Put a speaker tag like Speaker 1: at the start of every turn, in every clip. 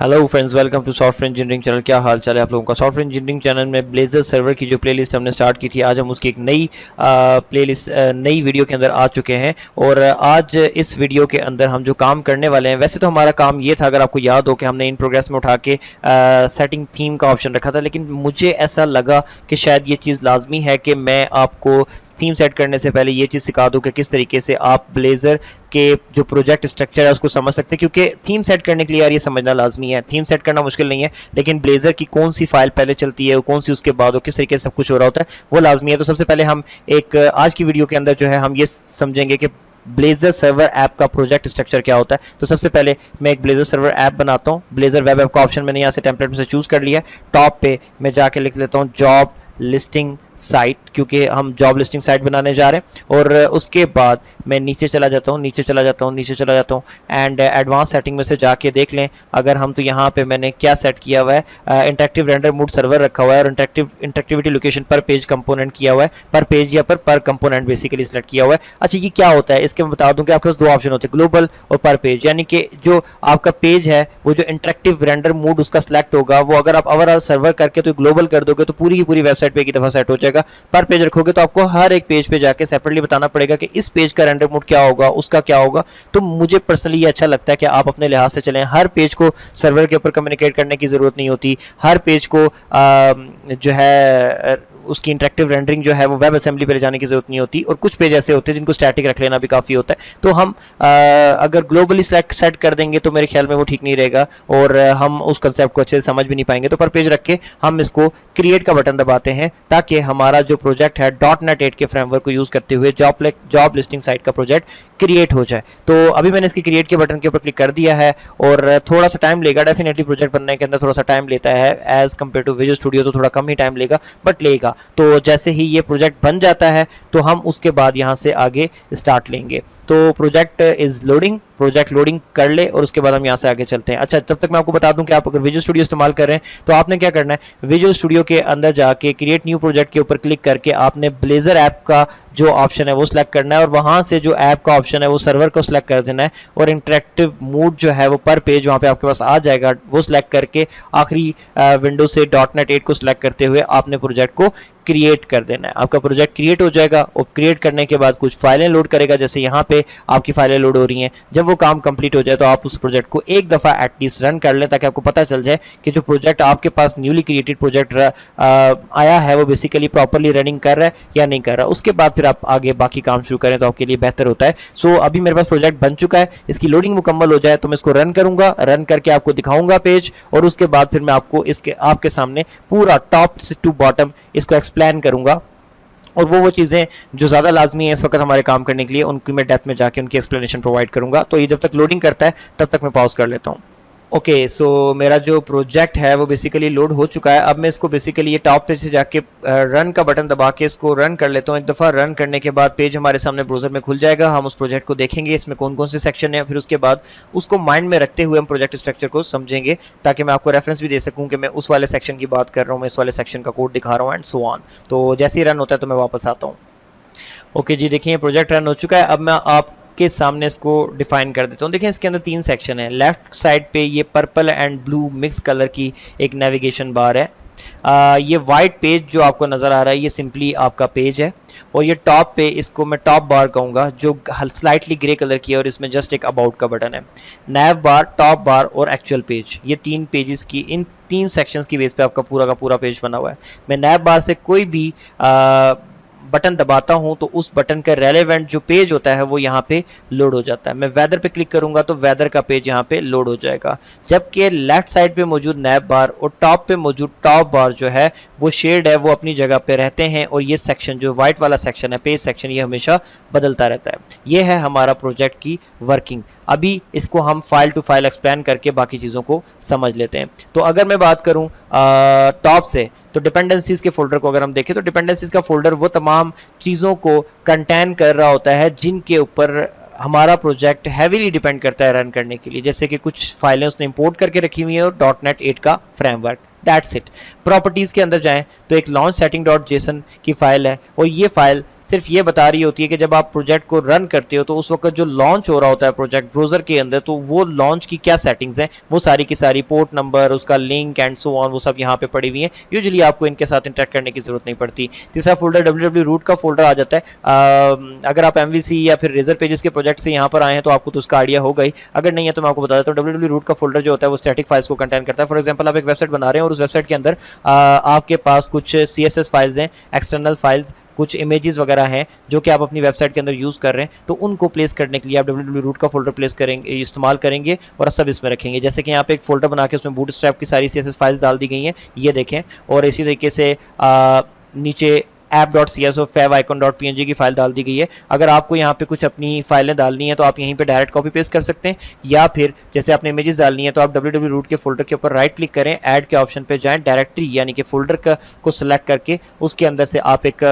Speaker 1: Hello friends, welcome to software engineering channel. क्या हाल चाल है आप लोगों का। सॉफ्टवेयर इंजीनियरिंग चैनल में ब्लेजर सर्वर की जो प्लेलिस्ट हमने स्टार्ट की थी, आज हम उसकी एक नई प्लेलिस्ट नई वीडियो के अंदर आ चुके हैं। और आज इस वीडियो के अंदर हम जो काम करने वाले हैं, वैसे तो हमारा काम ये था, अगर आपको याद हो, कि हमने इन प्रोग्रेस में उठा के सेटिंग थीम का ऑप्शन रखा था, लेकिन मुझे ऐसा लगा कि शायद ये चीज़ लाजमी है कि मैं आपको थीम सेट करने से पहले ये चीज़ सिखा दूं कि किस तरीके से आप ब्लेजर के जो प्रोजेक्ट स्ट्रक्चर है उसको समझ सकते हैं। क्योंकि थीम सेट करने के लिए यार ये समझना लाजमी है। थीम सेट करना मुश्किल नहीं है, लेकिन ब्लेजर की कौन सी फाइल पहले चलती है, कौन सी उसके बाद हो, किस तरीके से सब कुछ हो रहा होता है, वो लाजमी है। तो सबसे पहले हम एक आज की वीडियो के अंदर जो है हम ये समझेंगे कि ब्लेजर सर्वर ऐप का प्रोजेक्ट स्ट्रक्चर क्या होता है। तो सबसे पहले मैं एक ब्लेजर सर्वर ऐप बनाता हूँ। ब्लेजर वेब ऐप का ऑप्शन मैंने यहाँ से टेम्पलेट में से चूज़ कर लिया है। टॉप पे मैं जाके लिख लेता हूँ जॉब लिस्टिंग साइट, क्योंकि हम जॉब लिस्टिंग साइट बनाने जा रहे हैं। और उसके बाद मैं नीचे चला जाता हूँ एंड एडवांस सेटिंग में से जाके देख लें अगर हम, तो यहाँ पे मैंने क्या सेट किया हुआ है, इंटरेक्टिव रेंडर मोड सर्वर रखा हुआ है और इंटरेक्टिविटी लोकेशन पर पेज कंपोनेंट किया हुआ है, पर पेज या पर कंपोनेंट बेसिकली सिलेक्ट किया हुआ है। अच्छा, ये क्या होता है, इसके मैं बता दूं कि आपके पास दो ऑप्शन होते हैं, ग्लोबल और पर पेज। यानी कि जो आपका पेज है वो जो इंटरेक्टिव रेंडर मोड उसका सिलेक्ट होगा, वो अगर आप ओवरऑल सर्वर करके तो ग्लोबल कर दोगे तो पूरी की पूरी वेबसाइट पे एक ही दफा सेट हो जाएगा। पर पेज रखोगे तो आपको हर एक पेज पे जाके सेपरेटली बताना पड़ेगा कि इस पेज का रेंडर मोड क्या होगा, उसका क्या होगा। तो मुझे पर्सनली ये अच्छा लगता है कि आप अपने लिहाज से चलें। हर पेज को सर्वर के ऊपर कम्युनिकेट करने की ज़रूरत नहीं होती। हर पेज को जो है उसकी इंटरेक्टिव रेंडरिंग जो है वो वेब असेंबली पे ले जाने की जरूरत नहीं होती। और कुछ पेज ऐसे होते हैं जिनको स्टैटिक रख लेना भी काफ़ी होता है। तो हम अगर ग्लोबली सेट कर देंगे तो मेरे ख्याल में वो ठीक नहीं रहेगा और हम उस कंसेप्ट को अच्छे से समझ भी नहीं पाएंगे। तो पर पेज रख के हम इसको क्रिएट का बटन दबाते हैं ताकि हमारा जो प्रोजेक्ट है .NET 8 के फ्रेमवर्क को यूज़ करते हुए जॉब लिस्टिंग साइट का प्रोजेक्ट क्रिएट हो जाए। तो अभी मैंने इसकी क्रिएट के बटन के ऊपर क्लिक कर दिया है और थोड़ा सा टाइम लेगा। डेफिनेटली प्रोजेक्ट बनने के अंदर थोड़ा सा टाइम लेता है, as compare to visual studio तो थोड़ा कम ही टाइम लेगा, बट लेगा। तो जैसे ही ये प्रोजेक्ट बन जाता है तो हम उसके बाद यहाँ से आगे स्टार्ट लेंगे। तो project is loading, project loading कर ले और उसके बाद हम यहाँ से आगे चलते हैं। अच्छा, तब तक मैं आपको बता दूं कि आप अगर विजुअल स्टूडियो इस्तेमाल कर रहे हैं तो आपने क्या करना है, विजुअल स्टूडियो के अंदर जाके क्रिएट न्यू प्रोजेक्ट के ऊपर क्लिक करके आपने ब्लेजर ऐप का जो ऑप्शन है वो सिलेक्ट करना है और वहाँ से जो ऐप का ऑप्शन है वो सर्वर को सिलेक्ट कर देना है और इंटरेक्टिव मोड जो है वो पर पेज वहाँ पे आपके पास आ जाएगा। वो सिलेक्ट करके आखिरी विंडो से .NET 8 को सिलेक्ट करते हुए आपने प्रोजेक्ट को क्रिएट कर देना है। आपका प्रोजेक्ट क्रिएट हो जाएगा और क्रिएट करने के बाद कुछ फाइलें लोड करेगा, जैसे यहाँ पे आपकी फाइलें लोड हो रही हैं। जब वो काम कंप्लीट हो जाए तो आप उस प्रोजेक्ट को एक दफ़ा एटलीस्ट रन कर लें ताकि आपको पता चल जाए कि जो प्रोजेक्ट आपके पास न्यूली क्रिएटेड प्रोजेक्ट आया है वो बेसिकली प्रॉपरली रनिंग कर रहा है या नहीं कर रहा। उसके बाद फिर आप आगे बाकी काम शुरू करें तो आपके लिए बेहतर होता है। सो अभी मेरे पास प्रोजेक्ट बन चुका है, इसकी लोडिंग मुकम्मल हो जाए तो मैं इसको रन करूँगा, रन करके आपको दिखाऊंगा पेज और उसके बाद फिर मैं आपको इसके आपके सामने पूरा टॉप से टू बॉटम इसको एक्सप्लेन करूँगा। और वो चीज़ें जो ज़्यादा लाजमी है इस वक्त हमारे काम करने के लिए, उनकी मैं डेप्थ में जाके उनकी एक्सप्लेनेशन प्रोवाइड करूँगा। तो ये जब तक लोडिंग करता है तब तक मैं पॉज कर लेता हूँ। ओके, सो मेरा जो प्रोजेक्ट है वो बेसिकली लोड हो चुका है। अब मैं इसको बेसिकली ये टॉप पे से जाके रन का बटन दबा के इसको रन कर लेता हूँ। एक दफ़ा रन करने के बाद पेज हमारे सामने ब्राउज़र में खुल जाएगा। हम उस प्रोजेक्ट को देखेंगे, इसमें कौन कौन से सेक्शन है, फिर उसके बाद उसको माइंड में रखते हुए हम प्रोजेक्ट स्ट्रक्चर को समझेंगे ताकि मैं आपको रेफरेंस भी दे सकूँ कि मैं उस वाले सेक्शन की बात कर रहा हूँ, मैं इस वाले सेक्शन का कोड दिखा रहा हूँ एंड सो ऑन। तो जैसे ही रन होता है तो मैं वापस आता हूँ। ओके जी, देखिए प्रोजेक्ट रन हो चुका है। अब मैं आपके सामने इसको डिफाइन कर देता हूँ। देखिए इसके अंदर 3 सेक्शन है। लेफ्ट साइड पे ये purple and blue mix colour की एक नेविगेशन बार है। ये वाइट पेज जो आपको नज़र आ रहा है ये सिंपली आपका पेज है और ये टॉप पे इसको मैं टॉप बार कहूँगा जो स्लाइटली ग्रे कलर की है और इसमें जस्ट एक अबाउट का बटन है। नैव बार, टॉप बार और एक्चुअल पेज, ये 3 पेजेस की, इन 3 सेक्शंस की बेस पे आपका पूरा का पूरा पेज बना हुआ है। मैं नैव बार से कोई भी बटन दबाता हूं तो उस बटन का रेलेवेंट जो पेज होता है वो यहाँ पे लोड हो जाता है। मैं वेदर पे क्लिक करूंगा तो वेदर का पेज यहाँ पे लोड हो जाएगा, जबकि लेफ्ट साइड पे मौजूद नैब बार और टॉप पे मौजूद टॉप बार जो है वो शेड है, वो अपनी जगह पे रहते हैं और ये सेक्शन जो व्हाइट वाला सेक्शन है, पेज सेक्शन, ये हमेशा बदलता रहता है। ये है हमारा प्रोजेक्ट की वर्किंग। अभी इसको हम फाइल टू फाइल एक्सप्लेन करके बाकी चीज़ों को समझ लेते हैं। तो अगर मैं बात करूं टॉप से, तो डिपेंडेंसीज के फोल्डर को अगर हम देखें तो डिपेंडेंसीज का फोल्डर वो तमाम चीज़ों को कंटेन कर रहा होता है जिनके ऊपर हमारा प्रोजेक्ट हैवीली डिपेंड करता है रन करने के लिए। जैसे कि कुछ फाइलें उसने इंपोर्ट करके रखी हुई हैं और .NET 8 का फ्रेमवर्क, दैट्स इट। प्रॉपर्टीज़ के अंदर जाएं तो एक लॉन्च सेटिंग .json की फाइल है और ये फाइल सिर्फ ये बता रही होती है कि जब आप प्रोजेक्ट को रन करते हो तो उस वक्त जो लॉन्च हो रहा होता है प्रोजेक्ट ब्राउजर के अंदर, तो वो लॉन्च की क्या सेटिंग्स हैं वो सारी की सारी, पोर्ट नंबर, उसका लिंक एंड सो ऑन, वो सब यहाँ पे पड़ी हुई है। यूजुअली आपको इनके साथ इंटरेक्ट करने की जरूरत नहीं पड़ती। तीसरा फोल्डर www रूट का फोल्डर आ जाता है। अगर आप MVC या फिर रेजर पेजेस के प्रोजेक्ट से यहाँ पर आए हैं तो आपको तो उसका आइडिया होगा ही, अगर नहीं है तो मैं आपको बता देता हूँ। www रूट का फोल्डर जो होता है वो स्टैटिक फाइल्स को कंटेन करता है। फॉर एग्जाम्पल आप एक वेबसाइट बना रहे हैं और उस वेबसाइट के अंदर आपके पास कुछ CSS फाइल्स हैं, एक्सटर्नल फाइल्स, कुछ इमेजेस वगैरह हैं जो कि आप अपनी वेबसाइट के अंदर यूज़ कर रहे हैं, तो उनको प्लेस करने के लिए आप www रूट का फोल्डर प्लेस करेंगे, इस्तेमाल करेंगे और सब इसमें रखेंगे। जैसे कि यहाँ पे एक फोल्डर बना के उसमें बूटस्ट्रैप की सारी CSS फाइल्स डाल दी गई हैं, ये देखें। और इसी तरीके से नीचे app.cs और favicon.png की फाइल डाल दी गई है। अगर आपको यहाँ पे कुछ अपनी फाइलें डालनी है तो आप यहीं पे डायरेक्ट कॉपी पेस्ट कर सकते हैं, या फिर जैसे आपने इमेजेस डालनी है तो आप www रूट के फोल्डर के ऊपर राइट क्लिक करें, ऐड के ऑप्शन पे जाएं, डायरेक्टरी यानी कि फोल्डर को सिलेक्ट करके उसके अंदर से आप एक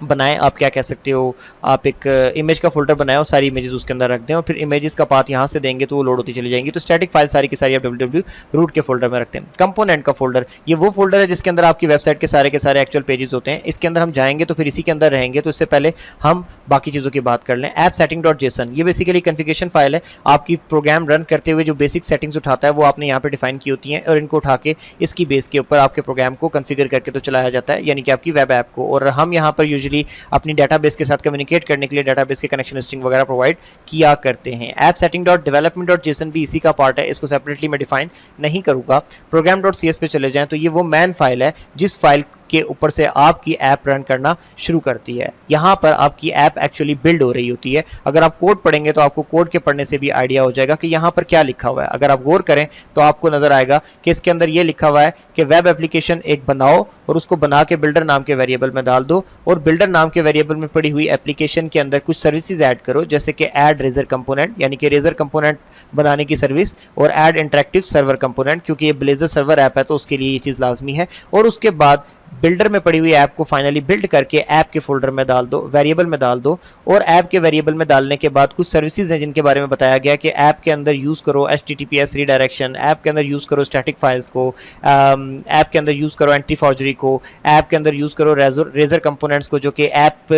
Speaker 1: बनाएं, आप क्या कह सकते हो, आप एक इमेज का फोल्डर बनाएं और सारी इमेजेस उसके अंदर रख दें और फिर इमेजेस का पाथ यहाँ से देंगे तो वो लोड होती चली जाएंगी। तो स्टैटिक फाइल सारी की सारी आप www रूट के फोल्डर में रखते हैं। कंपोनेंट का फोल्डर, ये वो फोल्डर है जिसके अंदर आपकी वेबसाइट के सारे एक्चुअल पेजेस होते हैं। इसके अंदर हम जाएंगे तो फिर इसी के अंदर रहेंगे। तो इससे पहले हम बाकी चीज़ों की बात कर लें। ऐप सेटिंग.json, ये बेसिकली कन्फिगरेशन फाइल है। आपकी प्रोग्राम रन करते हुए जो बेसिक सेटिंग्स उठाता है वो आपने यहाँ पे डिफाइन की होती हैं और इनको उठा के इसकी बेस के ऊपर आपके प्रोग्राम को कन्फिगर करके तो चलाया जाता है, यानी कि आपकी वेब ऐप को। और हम यहाँ पर यूजुअली अपनी डेटाबेस के साथ कम्युनिकेट करने के लिए डेटाबेस के कनेक्शन स्ट्रिंग वगैरह प्रोवाइड किया करते हैं। ऐप सेटिंग.development.json भी इसी का पार्ट है, इसको सेपरेटली मैं डिफाइन नहीं करूंगा। program.cs पे चले जाएं तो ये वो मैन फाइल है जिस फाइल के ऊपर से आपकी ऐप रन करना शुरू करती है। यहाँ पर आपकी ऐप एक्चुअली बिल्ड हो रही होती है। अगर आप कोड पढ़ेंगे तो आपको कोड के पढ़ने से भी आइडिया हो जाएगा कि यहाँ पर क्या लिखा हुआ है। अगर आप गौर करें तो आपको नजर आएगा कि इसके अंदर ये लिखा हुआ है कि वेब एप्लीकेशन एक बनाओ और उसको बना के बिल्डर नाम के वेरिएबल में डाल दो और बिल्डर नाम के वेरिएबल में पड़ी हुई एप्लीकेशन के अंदर कुछ सर्विसेज ऐड करो, जैसे कि ऐड रेजर कंपोनेंट, यानी कि रेजर कंपोनेंट बनाने की सर्विस, और ऐड इंटरेक्टिव सर्वर कंपोनेंट, क्योंकि ये ब्लेजर सर्वर ऐप है तो उसके लिए ये चीज़ लाजमी है। और उसके बाद बिल्डर में पड़ी हुई ऐप को फाइनली बिल्ड करके ऐप के फोल्डर में डाल दो, वेरिएबल में डाल दो। और ऐप के वेरिएबल में डालने के बाद कुछ सर्विसेज हैं जिनके बारे में बताया गया कि ऐप के अंदर यूज़ करो HTTPS रीडायरेक्शन, ऐप के अंदर यूज़ करो स्टैटिक फाइल्स को, ऐप के अंदर यूज़ करो एंटी फॉर्जरी को, ऐप के अंदर यूज़ करो रेजर कंपोनेंट्स को, जो कि ऐप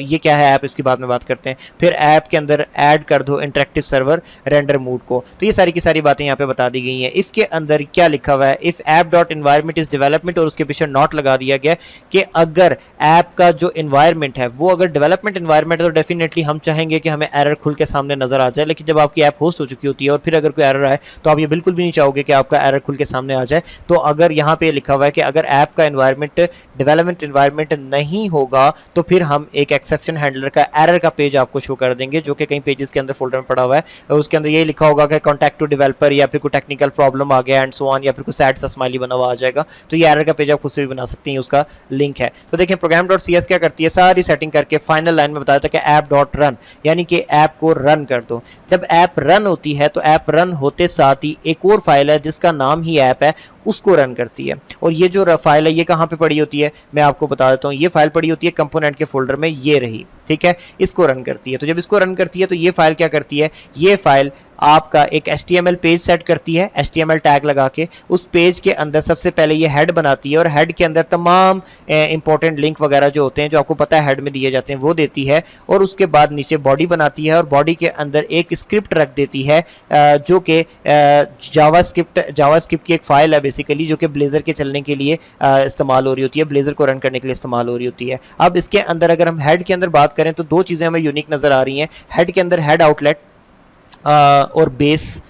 Speaker 1: ये क्या है ऐप, इसकी बाद में बात करते हैं। फिर ऐप के अंदर ऐड कर दो इंटरेक्टिव सर्वर रेंडर मूड को। तो ये सारी की सारी बातें यहाँ पे बता दी गई हैं। इसके अंदर क्या लिखा हुआ है, if app dot environment is development, और उसके पीछे नॉट लगा दिया गया कि अगर ऐप का जो एनवायरनमेंट है वो अगर डेवलपमेंट एनवायरनमेंट है तो डेफिनेटली हम चाहेंगे कि हमें एरर खुल के सामने नजर आ जाए। लेकिन जब आपकी ऐप होस्ट हो चुकी होती है और फिर अगर कोई एरर आए तो आप ये बिल्कुल भी नहीं चाहोगे कि आपका एरर खुल के सामने आ जाए। तो अगर यहाँ पे लिखा हुआ है कि अगर ऐप का एनवायरनमेंट डेवलपमेंट एनवायरनमेंट नहीं होगा तो फिर हम एक एक्सेप्शन हैंडलर का एरर का पेज आपको शो कर देंगे, जो कि कई पेजेस के अंदर फोल्डर में पड़ा हुआ है। और उसके अंदर ये लिखा होगा कि कॉन्टैक्ट टू डेवलपर, या फिर कोई टेक्निकल प्रॉब्लम आ गया एंड सो ऑन, या फिर कोई सैड सा स्माइली बना हुआ आ जाएगा। तो ये एरर का पेज आप खुद से भी बना सकते हैं, उसका लिंक है। तो देखें program.cs क्या करती है, सारी सेटिंग करके फाइनल लाइन में बताया था कि app.run, यानी कि ऐप को रन कर दो। जब ऐप रन होती है तो ऐप रन होते साथ ही एक और फाइल है जिसका नाम ही ऐप है, उसको रन करती है। और ये जो फाइल है ये कहाँ पे पड़ी होती है, मैं आपको बता देता हूँ। ये फाइल पड़ी होती है कंपोनेंट के फोल्डर में, ये रही, ठीक है। इसको रन करती है। तो जब इसको रन करती है तो ये फाइल क्या करती है, ये फाइल आपका एक HTML पेज सेट करती है, HTML टैग लगा के। उस पेज के अंदर सबसे पहले ये हेड बनाती है और हेड के अंदर तमाम इंपॉर्टेंट लिंक वगैरह जो होते हैं, जो आपको पता है हेड में दिए जाते हैं, वो देती है। और उसके बाद नीचे बॉडी बनाती है और बॉडी के अंदर एक स्क्रिप्ट रख देती है, जो कि जावास्क्रिप्ट की एक फाइल है बेसिकली, जो कि ब्लेजर के चलने के लिए इस्तेमाल हो रही होती है, ब्लेजर को रन करने के लिए इस्तेमाल हो रही होती है। अब इसके अंदर अगर हम हेड के अंदर बात करें तो दो चीज़ें हमें यूनिक नज़र आ रही हैं। हेड के अंदर हेड आउटलेट और बेस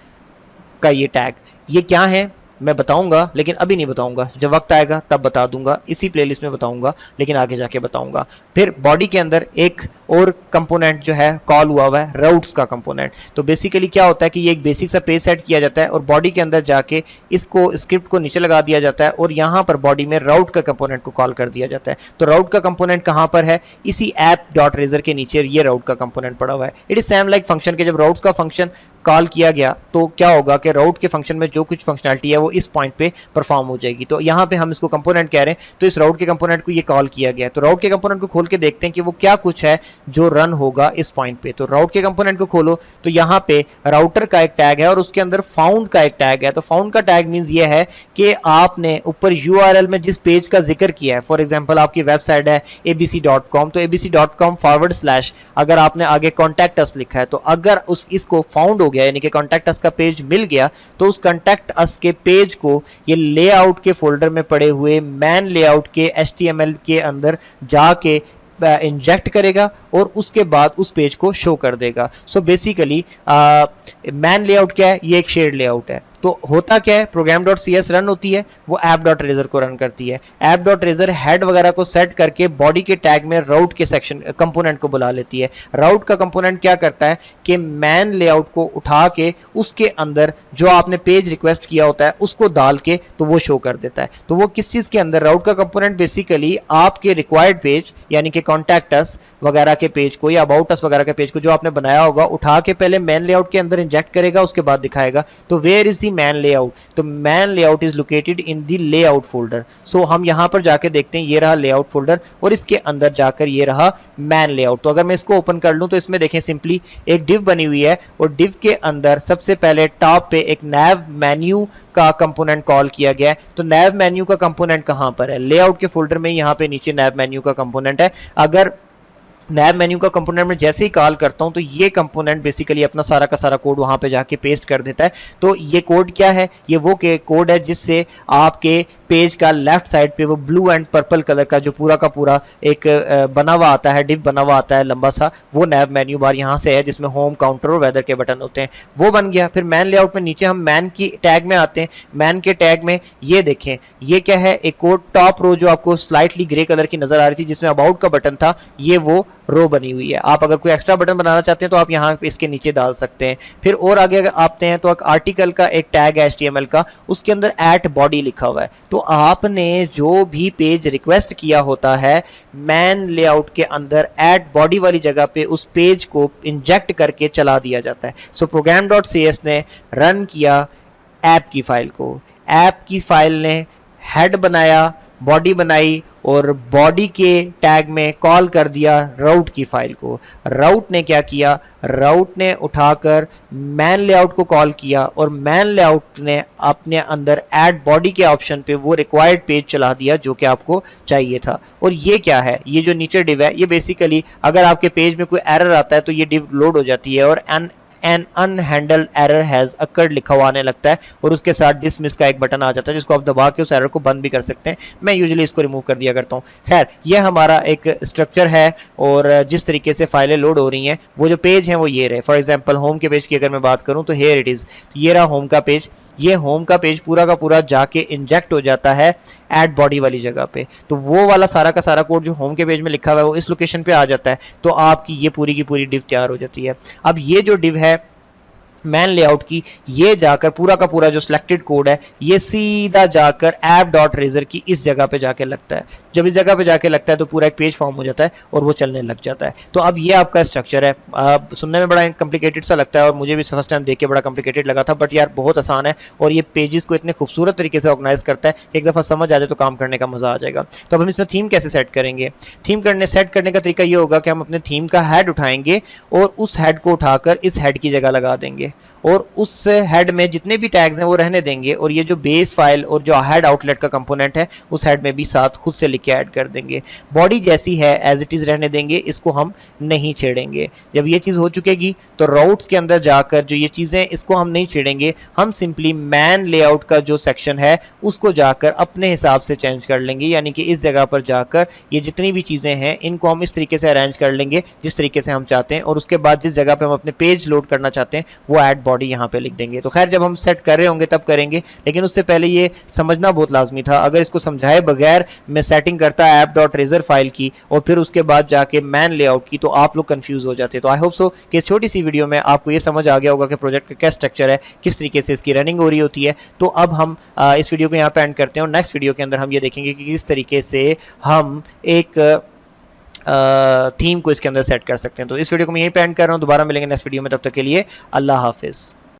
Speaker 1: का ये टैग, ये क्या है मैं बताऊंगा, लेकिन अभी नहीं बताऊंगा, जब वक्त आएगा तब बता दूंगा, इसी प्लेलिस्ट में बताऊंगा, लेकिन आगे जाके बताऊंगा। फिर बॉडी के अंदर एक और कंपोनेंट जो है कॉल हुआ है राउट्स का कंपोनेंट। तो बेसिकली क्या होता है कि ये एक बेसिक सा पेज सेट किया जाता है और बॉडी के अंदर जाके इसको स्क्रिप्ट को नीचे लगा दिया जाता है और यहाँ पर बॉडी में राउट का कंपोनेंट को कॉल कर दिया जाता है। तो राउट का कंपोनेंट कहाँ पर है, इसी ऐप डॉट रेजर के नीचे ये राउट का कंपोनेंट पड़ा हुआ है। It is same like function के, जब राउट्स का फंक्शन कॉल किया गया तो क्या होगा कि राउट के फंक्शन में जो कुछ फंक्शनैलिटी है वो इस पॉइंट पे परफॉर्म हो जाएगी। तो यहाँ पे हम इसको कंपोनेंट कह रहे हैं, तो इस राउट के कंपोनेंट को ये कॉल किया गया है। तो राउट के कंपोनेंट को खोल के देखते हैं कि वो क्या कुछ है जो रन होगा इस पॉइंट पे। तो राउट के कंपोनेंट को खोलो तो यहाँ पे राउटर का एक टैग है और उसके अंदर फाउंड का एक टैग है। तो फाउंड का टैग मींस ये है कि आपने ऊपर यूआरएल में जिस पेज का जिक्र किया है, फॉर एग्जांपल आपकी वेबसाइट है abc.com, तो abc.com/, अगर आपने आगे कॉन्टैक्ट अस लिखा है, तो अगर इसको फाउंड हो गया यानी कि कॉन्टैक्ट अस का पेज मिल गया, तो उस कॉन्टैक्ट अस के पेज को ये लेआउट के फोल्डर में पड़े हुए मैन लेआउट के HTML के अंदर जाके इंजेक्ट करेगा और उसके बाद उस पेज को शो कर देगा। सो बेसिकली मैन लेआउट क्या है? ये एक शेयर्ड लेआउट है। तो होता क्या है, program.cs रन होती है, वो app.razor को रन करती है। app.razor हेड वगैरह को सेट करके बॉडी के टैग में राउट के सेक्शन कंपोनेंट को बुला लेती है। राउट का कंपोनेंट क्या करता है कि मैन लेआउट को उठा के उसके अंदर जो आपने पेज रिक्वेस्ट किया होता है उसको डाल के तो वो शो कर देता है। तो वो किस चीज़ के अंदर, राउट का कंपोनेंट बेसिकली आपके रिक्वायर्ड पेज यानी कि कॉन्टैक्ट अस वगैरह के पेज को या अबाउट अस वगैरह के पेज को जो आपने बनाया होगा उठा के पहले मैन लेआउट के अंदर इंजेक्ट करेगा, उसके बाद दिखाएगा। तो where is the main layout? तो main layout is located in the layout folder. So हम यहां पर जाके देखते हैं, ये रहा लेआउट फोल्डर और इसके अंदर जाकर ये रहा मैन लेआउट। तो अगर मैं इसको ओपन कर लूं तो इसमें देखें सिंपली एक डिव बनी हुई है और डिव के अंदर सबसे पहले टॉप पे एक नैव मेन्यू का कंपोनेंट कॉल किया गया है। तो नैव मेन्यू का कंपोनेंट कहां पर है? लेआउट के फोल्डर में यहां पे नीचे नैव मेन्यू का कंपोनेंट है। अगर नैब मेन्यू का कंपोनेंट में जैसे ही कॉल करता हूं तो ये कंपोनेंट बेसिकली अपना सारा का सारा कोड वहां पे जाके पेस्ट कर देता है। तो ये कोड क्या है? ये वो कोड है जिससे आपके पेज का लेफ्ट साइड पे वो ब्लू एंड पर्पल कलर का जो पूरा का पूरा एक बना हुआ आता है, डिव बना हुआ आता है लंबा सा, वो नैब मेन्यू बार यहाँ से है जिसमें होम, काउंटर और वेदर के बटन होते हैं, वो बन गया। फिर मैन लेआउट में नीचे हम मैन की टैग में आते हैं। मैन के टैग में ये देखें, ये क्या है? एक कोड टॉप रो जो आपको स्लाइटली ग्रे कलर की नजर आ रही थी जिसमें अबाउट का बटन था, ये वो रो बनी हुई है। आप अगर कोई एक्स्ट्रा बटन बनाना चाहते हैं तो आप यहाँ पे इसके नीचे डाल सकते हैं। फिर और आगे अगर आते हैं तो एक आर्टिकल का एक टैग है HTML का, उसके अंदर @body लिखा हुआ है। तो आपने जो भी पेज रिक्वेस्ट किया होता है मैन लेआउट के अंदर @body वाली जगह पे उस पेज को इंजेक्ट करके चला दिया जाता है। सो program.cs ने रन किया ऐप की फाइल को, ऐप की फाइल ने हेड बनाया, बॉडी बनाई और बॉडी के टैग में कॉल कर दिया राउट की फाइल को। राउट ने क्या किया? राउट ने उठाकर मैन लेआउट को कॉल किया और मैन लेआउट ने अपने अंदर ऐड बॉडी के ऑप्शन पे वो रिक्वायर्ड पेज चला दिया जो कि आपको चाहिए था। और ये क्या है? ये जो नीचे डिव है, ये बेसिकली अगर आपके पेज में कोई एरर आता है तो ये डिव लोड हो जाती है और एन अनहैंडल्ड एरर हैज अकर्ड लिखा हुआ आने लगता है और उसके साथ डिसमिस का एक बटन आ जाता है जिसको आप दबा के उस एरर को बंद भी कर सकते हैं। मैं यूजुअली इसको रिमूव कर दिया करता हूँ। खैर, ये हमारा एक स्ट्रक्चर है और जिस तरीके से फाइलें लोड हो रही हैं, वो जो पेज हैं वो ये रहे। फॉर एग्जांपल होम के पेज की अगर मैं बात करूँ तो हेयर इट इज़, ये रहा होम का पेज। ये होम का पेज पूरा का पूरा जाके इंजेक्ट हो जाता है ऐड बॉडी वाली जगह पे। तो वो वाला सारा का सारा कोड जो होम के पेज में लिखा हुआ है वो इस लोकेशन पे आ जाता है। तो आपकी ये पूरी की पूरी डिव तैयार हो जाती है। अब ये जो डिव है मैन लेआउट की, ये जाकर पूरा का पूरा जो सिलेक्टेड कोड है ये सीधा जाकर app.razor की इस जगह पे जाके लगता है। जब इस जगह पे जाके लगता है तो पूरा एक पेज फॉर्म हो जाता है और वो चलने लग जाता है। तो अब ये आपका स्ट्रक्चर है। सुनने में बड़ा कॉम्प्लिकेटेड सा लगता है और मुझे भी फर्स्ट टाइम देख के बड़ा कॉम्प्लिकेटेड लगा था, बट यार बहुत आसान है और ये पेजेस को इतने खूबसूरत तरीके से ऑर्गेनाइज करता है कि एक दफ़ा समझ आ जाए तो काम करने का मज़ा आ जाएगा। तो अब हम इसमें थीम कैसे सेट करेंगे? सेट करने का तरीका ये होगा कि हम अपने थीम का हेड उठाएंगे और उस हेड को उठाकर इस हेड की जगह लगा देंगे और उस हेड में जितने भी टैग्स हैं वो रहने देंगे और ये जो बेस फाइल और जो हेड आउटलेट का कंपोनेंट है उस हेड में भी साथ खुद से लिख के ऐड कर देंगे। बॉडी जैसी है एज इट इज़ रहने देंगे, इसको हम नहीं छेड़ेंगे। जब ये चीज़ हो चुकेगी तो राउट्स के अंदर जाकर जो ये चीज़ें इसको हम नहीं छेड़ेंगे, हम सिंपली मैन लेआउट का जो सेक्शन है उसको जाकर अपने हिसाब से चेंज कर लेंगे। यानी कि इस जगह पर जाकर ये जितनी भी चीज़ें हैं इनको हम इस तरीके से अरेंज कर लेंगे जिस तरीके से हम चाहते हैं और उसके बाद जिस जगह पर हम अपने पेज लोड करना चाहते हैं वो ऐड बॉडी यहाँ पे लिख देंगे। तो खैर, जब हम सेट कर रहे होंगे तब करेंगे, लेकिन उससे पहले ये समझना बहुत लाजमी था। अगर इसको समझाए बगैर मैं सेटिंग करता app.razor फाइल की और फिर उसके बाद जाके मैन लेआउट की तो आप लोग कंफ्यूज हो जाते। तो आई होप सो कि इस छोटी सी वीडियो में आपको ये समझ आ गया होगा कि प्रोजेक्ट का क्या स्ट्रक्चर है, किस तरीके से इसकी रनिंग हो रही होती है। तो अब हम इस वीडियो को यहाँ पे एंड करते हैं और नेक्स्ट वीडियो के अंदर हम ये देखेंगे कि किस तरीके से हम एक थीम को इसके अंदर सेट कर सकते हैं। तो इस वीडियो को मैं यहीं पे एंड कर रहा हूँ। दोबारा मिलेंगे नेक्स्ट वीडियो में, तब तक के लिए अल्लाह हाफिज़।